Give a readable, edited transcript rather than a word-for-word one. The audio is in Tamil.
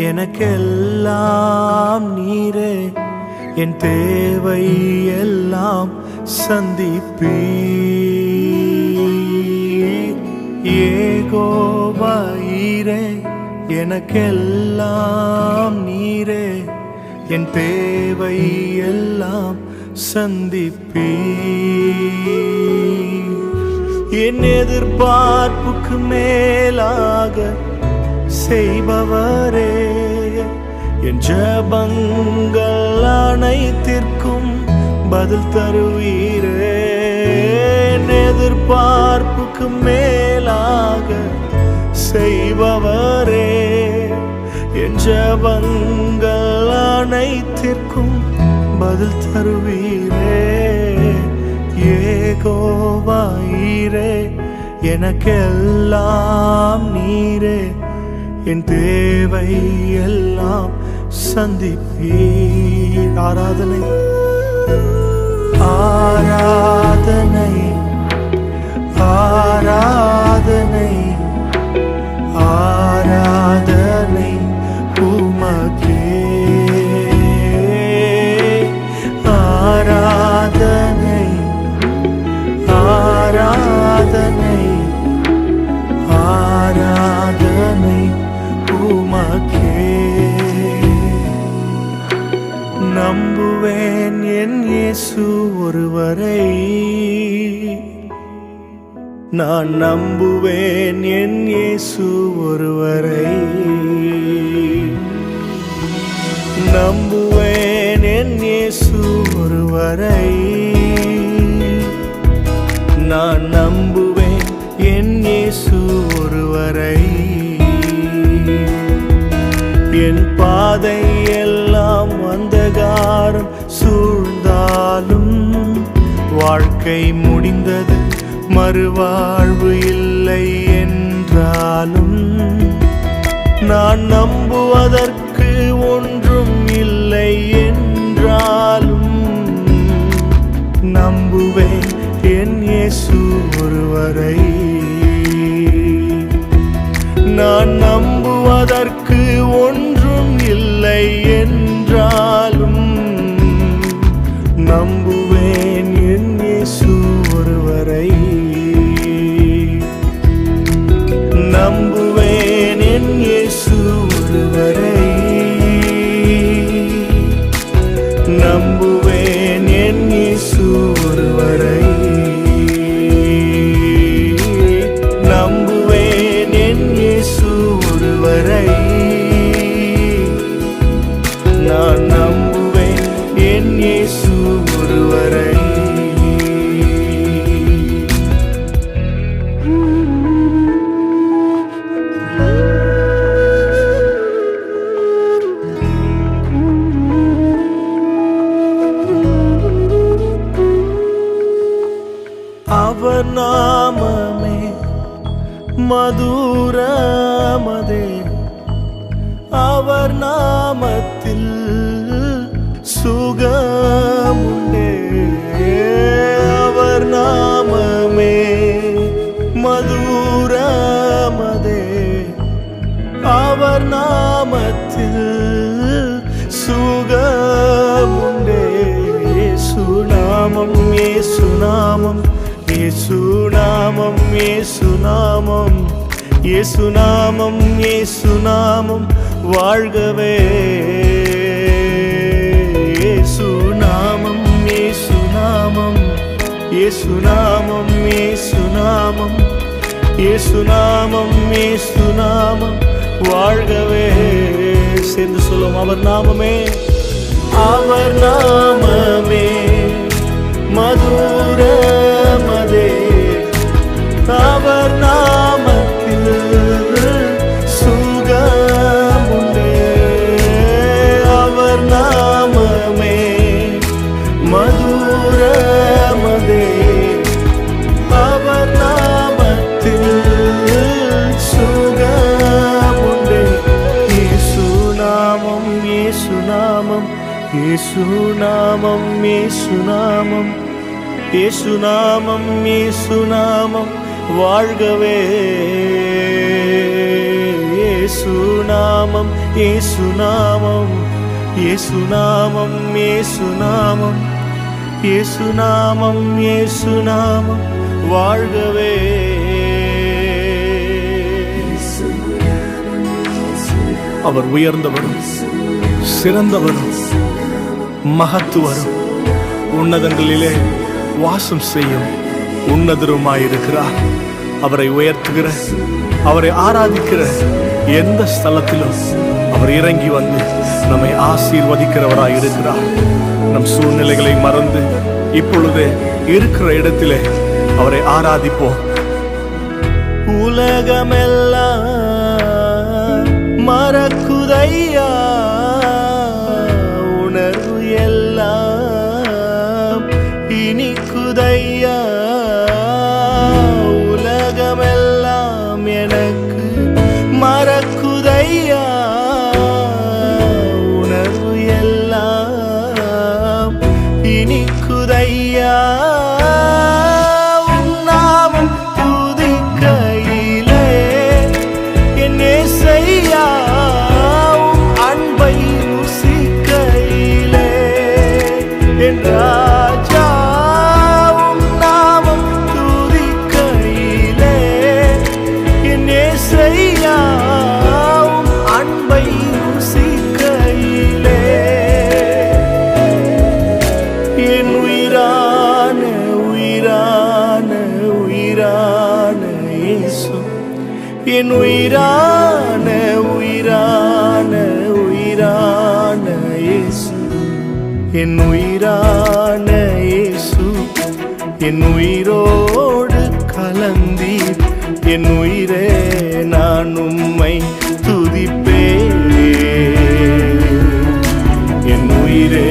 எனக்கெல்லாம் நீரே, என் தேவை எல்லாம் சந்திப்பீர். யெகோவா ஈரே, எனக்கெல்லாம் நீரே, என் தேவை எல்லாம் சந்திப்பீர். என் எதிர்பார்ப்புக்கு மேலாக செய்பவரே, என் ஜெபங்கள் அனைத்திற்கும் பதில் தருவீரே. என் எதிர்பார்ப்புக்கு மேலாக செய்பவரே, என் ஜெபங்கள் அனைத்திற்கும் பதில் தருவீரே. யெகோவா ஈரே, எனக்கெல்லாம் நீரே, என் தேவை எல்லாம் சந்திப்பீர். ஆராதனை ஆராதனை ஆராதனை ஆராதனை உமக்கே. ஆராதனை ஆராதனை ஆராதனை உமக்கே. நம்புவேன் என் இயேசு ஒருவரை, நான் நம்புவேன் என் இயேசு ஒருவரை. நம்புவேன் என் இயேசு ஒருவரை, நான் நம்புவேன் என் இயேசு ஒருவரை. என் பாதை எல்லாம் அந்தகாரம் சூழ்ந்தாலும், வாழ்க்கை முடிந்தது மறுவாழ்வு இல்லை என்றாலும், நான் நம்புவதற்கு ஒன்றும் இல்லை என்றாலும், நம்புவேன் என் இயேசு ஒருவரை. நான் நம்புவதற்கு ஒன்றும் இல்லை என்றாலும், நம்புவேன் என் இயேசு ஒருவரை. நம்புவேன் என் இயேசு ஒருவரை. நம்புவேன் என் இயேசு ஒருவரை. நம்புவேன் என் இயேசு ஒருவரை. நான் நம்புவேன் என் இயேசு ஒருவரை. அவர் நாமமே மதுரமதே, அவர் நாமத்தில் சுகமுண்டே. அவர் நாமமே மதுரமதே, அவர் நாமத்தில் சுகமுண்டே. இயேசுநாமம் இயேசுநாமம் இயேசுநாமம் இயேசுநாமம் இயேசுநாமம் இயேசுநாமம் வாழ்கவே. இயேசுநாமம் இயேசுநாமம் இயேசுநாமம் இயேசுநாமம் இயேசுநாமம் இயேசுநாமம் வாழ்கவே. சேர்ந்து சொல்லுவோம், அவர் நாமமே, அவர் நாமமே மதுரமதே, அவர் நாமத்தில் சுகமுண்டே. அவர் நாமமே மதுரமதே, அவர் நாமத்தில் சுகமுண்டே. இயேசுநாமம் இயேசுநாமம் இயேசுநாமம் இயேசுநாமம் இயேசுநாமம் இயேசுநாமம் வாழ்கவே. இயேசுநாமம் இயேசுநாமம் இயேசுநாமம் இயேசுநாமம் இயேசுநாமம் இயேசுநாமம் வாழ்கவே. அவர் உயர்ந்தவரும் சிறந்தவரும் மகத்துவரும் உன்னதங்களிலே வாசம் செய்யும் உன்னதருமாயிருக்கிறார். அவரை உயர்த்துகிற, அவரை ஆராதிக்கிற எந்த ஸ்தலத்திலும் அவர் இறங்கி வந்து நம்மை ஆசீர்வதிக்கிறவராய் இருக்கிறார். நம் சூழ்நிலைகளை மறந்து இப்பொழுதே இருக்கிற இடத்திலே அவரை ஆராதிப்போம். உலகமெல்லாம் மறக்குதையா, உணர்வு எல்லாம் இனிக்குதையா. உலகமெல்லாம் எனக்கு மறக்குதையா, உணர்வு எல்லாம் இனிக்குதையா. என் உயிரான உயிரான உயிரான இயேசு, என் உயிரான இயேசு, என் உயிரோடு கலந்தீர். என் உயிரே நான் உம்மை துதிப்பேன். என் உயிரே